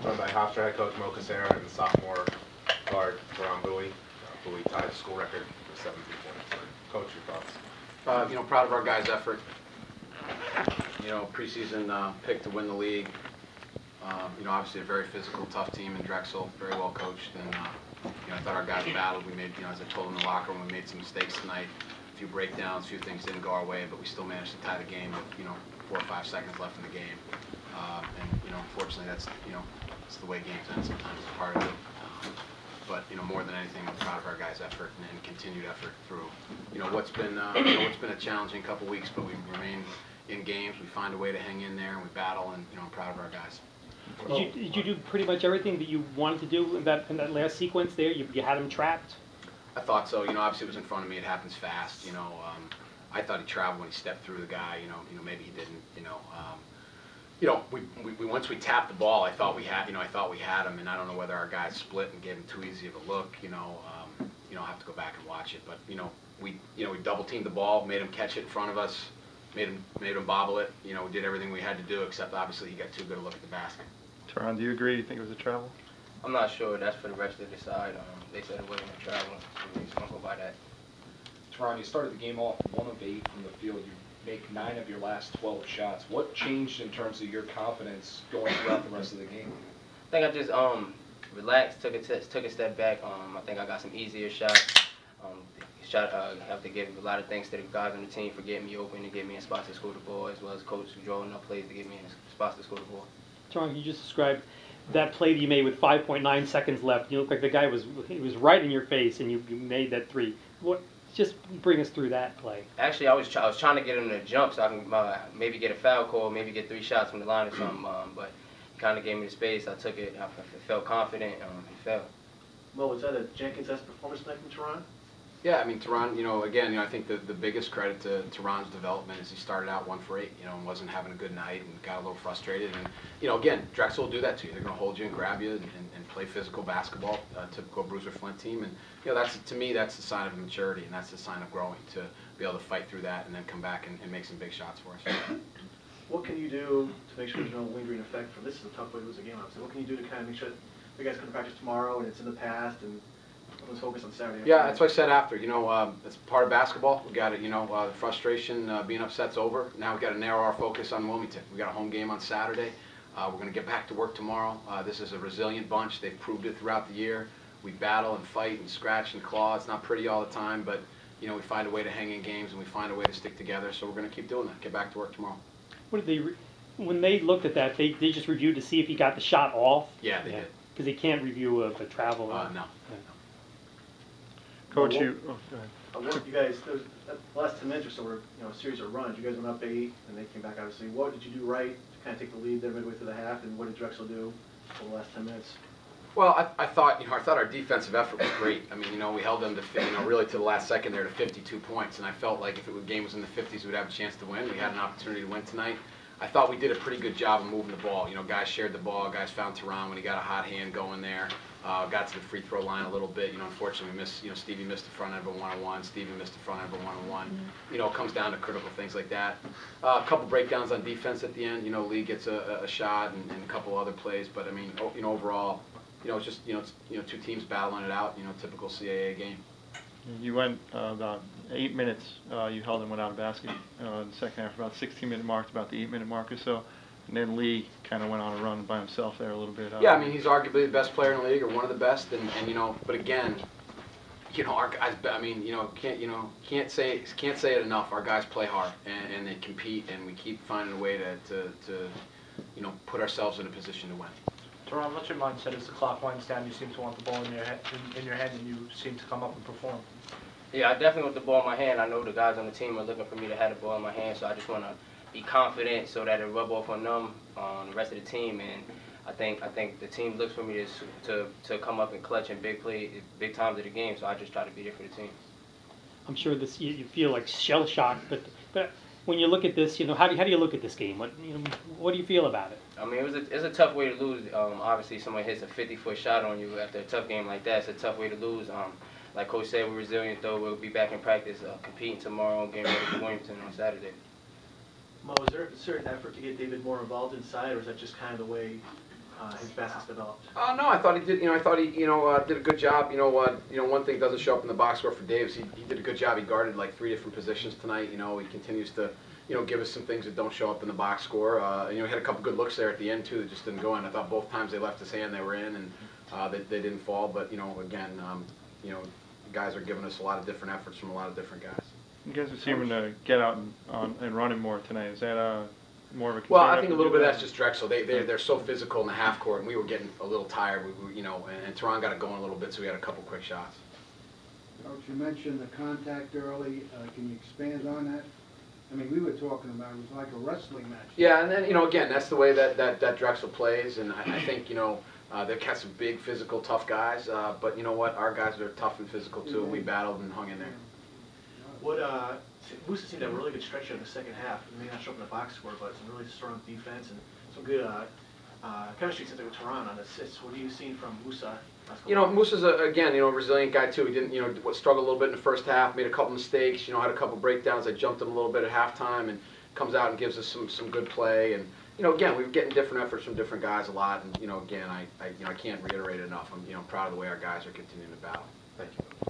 Run by Hofstra head coach Mo Casera and sophomore guard Ron Bowie. Bowie tied the school record with 17 points. Coach, your thoughts? Proud of our guys' effort. Preseason pick to win the league. Obviously a very physical, tough team in Drexel, very well coached, and I thought our guys battled. We made, as I told them in the locker room, we made some mistakes tonight. A few breakdowns, a few things didn't go our way, but we still managed to tie the game with 4 or 5 seconds left in the game. Unfortunately, that's it's the way games end. Sometimes it's part of it. But more than anything, I'm proud of our guys' effort and continued effort through what's been a challenging couple weeks, but we remain in games. We find a way to hang in there and we battle, and I'm proud of our guys. Did you do pretty much everything that you wanted to do in that last sequence there? You had him trapped? I thought so. Obviously it was in front of me. It happens fast. I thought he traveled when he stepped through the guy. Maybe he didn't. We once we tapped the ball, I thought we had him, and I don't know whether our guys split and gave him too easy of a look. I'll have to go back and watch it. But we double teamed the ball, made him catch it in front of us, made him bobble it. We did everything we had to do, except obviously he got too good a look at the basket. Teron, do you agree? You think it was a travel? I'm not sure. That's for the rest to decide. They said it wasn't a travel, so we're just gonna go by that. Teron, you started the game off 1 of 8 from the field. You make 9 of your last 12 shots. What changed in terms of your confidence going throughout the rest of the game? I think I just relaxed, took a step back. I think I got some easier shots. Have to give a lot of thanks to the guys on the team for getting me open and getting me in spots to score the ball, as well as coach drawing up plays to get me in spots to score the ball. Teron, you just described that play that you made with 5.9 seconds left. You look like the guy was right in your face, and you made that three. Just bring us through that play. Actually, I was trying to get him to jump so I can maybe get a foul call, maybe get 3 shots from the line or something. But he kind of gave me the space. I took it. I felt confident. He fell. Well, was that a Jenkins-esque performance tonight from Teron? Yeah, I mean, Teron, again, I think the biggest credit to Teron's development is he started out 1 for 8, and wasn't having a good night and got a little frustrated. And, again, Drexel will do that to you. They're going to hold you and grab you and play physical basketball, typical Bruiser Flint team. And, to me, that's the sign of maturity, and that's the sign of growing, to be able to fight through that and then come back and make some big shots for us. What can you do to make sure there's no lingering effect from this? Is a tough way to lose a game, obviously. What can you do to kind of make sure you guys come to practice tomorrow and it's in the past and let's focus on Saturday? Yeah, that's what I said after. It's part of basketball. We got it. The frustration, being upset's over. Now we got to narrow our focus on Wilmington. We got a home game on Saturday. We're going to get back to work tomorrow. This is a resilient bunch. They've proved it throughout the year. We battle and fight and scratch and claw. It's not pretty all the time, but we find a way to hang in games and we find a way to stick together. So we're going to keep doing that. Get back to work tomorrow. What did when they looked at that, they just reviewed to see if he got the shot off? Yeah, they did. Because they can't review a travel. No. Coach, Well, you go ahead. You guys, the last 10 minutes or so were a series of runs. You guys went up 8, and they came back, obviously. What did you do right to kind of take the lead there midway through the half, and what did Drexel do for the last 10 minutes? Well, I thought our defensive effort was great. I mean, we held them to really to the last second there to 52 points, and I felt like if the game was in the 50s, we'd have a chance to win. We had an opportunity to win tonight. I thought we did a pretty good job of moving the ball. Guys shared the ball. Guys found Teron when he got a hot hand going there. Got to the free throw line a little bit. Unfortunately, we missed. Stevie missed the front end of a one-on-one. Stevie missed the front end of a one-on-one. It comes down to critical things like that. A couple breakdowns on defense at the end. Lee gets a shot and a couple other plays. But I mean, overall, it's just two teams battling it out. Typical CAA game. You went about 8 minutes. You held them without a basket in the second half, about 16-minute mark, about the 8-minute mark or so. And then Lee kind of went on a run by himself there a little bit. Yeah, I mean, he's arguably the best player in the league, or one of the best. And but again, our guys. I mean, can't say it enough. Our guys play hard and they compete, and we keep finding a way to put ourselves in a position to win. Teron, what's your mindset as the clock winds down? You seem to want the ball in your hand, and you seem to come up and perform. Yeah, I definitely want the ball in my hand. I know the guys on the team are looking for me to have the ball in my hand, so I just want to be confident so that it rub off on them, on the rest of the team. And I think the team looks for me to come up and clutch in big times of the game. So I just try to be there for the team. I'm sure you feel like shell shocked, but when you look at this, how do you look at this game? What do you feel about it? I mean, it's a tough way to lose. Obviously, someone hits a 50-foot shot on you after a tough game like that. It's a tough way to lose. Like Coach said, we're resilient, though. We'll be back in practice, competing tomorrow, getting ready for Wilmington on Saturday. Mo, is there a certain effort to get David more involved inside, or is that just kind of the way his basket's developed? No, I thought he did. I thought he, did a good job. One thing doesn't show up in the box score for Davis. He did a good job. He guarded like 3 different positions tonight. He continues to, give us some things that don't show up in the box score. He had a couple good looks there at the end too that just didn't go in. I thought both times they left his hand, they were in, and they didn't fall. But again, guys are giving us a lot of different efforts from a lot of different guys. You guys are seeming to get out and running more tonight. Is that more of a concern? Well, I think a little bit of that's just Drexel. They're so physical in the half court, and we were getting a little tired. And Tehran got it going a little bit, so we had a couple quick shots. Coach, you mentioned the contact early. Can you expand on that? I mean, we were talking about it was like a wrestling match. Yeah, and then again, that's the way that Drexel plays, and I think they've got some big, physical, tough guys. But you know what? Our guys are tough and physical too. We battled and hung in there. Musa seemed to have a really good stretch in the second half. It may not show up in the box score, but some really strong defense and some good chemistry seems like with Tehran on assists. What are you seeing from Musa? Musa's again, a resilient guy too. He didn't, struggle a little bit in the first half, made a couple mistakes, had a couple breakdowns. I jumped him a little bit at halftime, and comes out and gives us some good play. And again, we're getting different efforts from different guys a lot. And again, I can't reiterate it enough. I'm proud of the way our guys are continuing to battle. Thank you.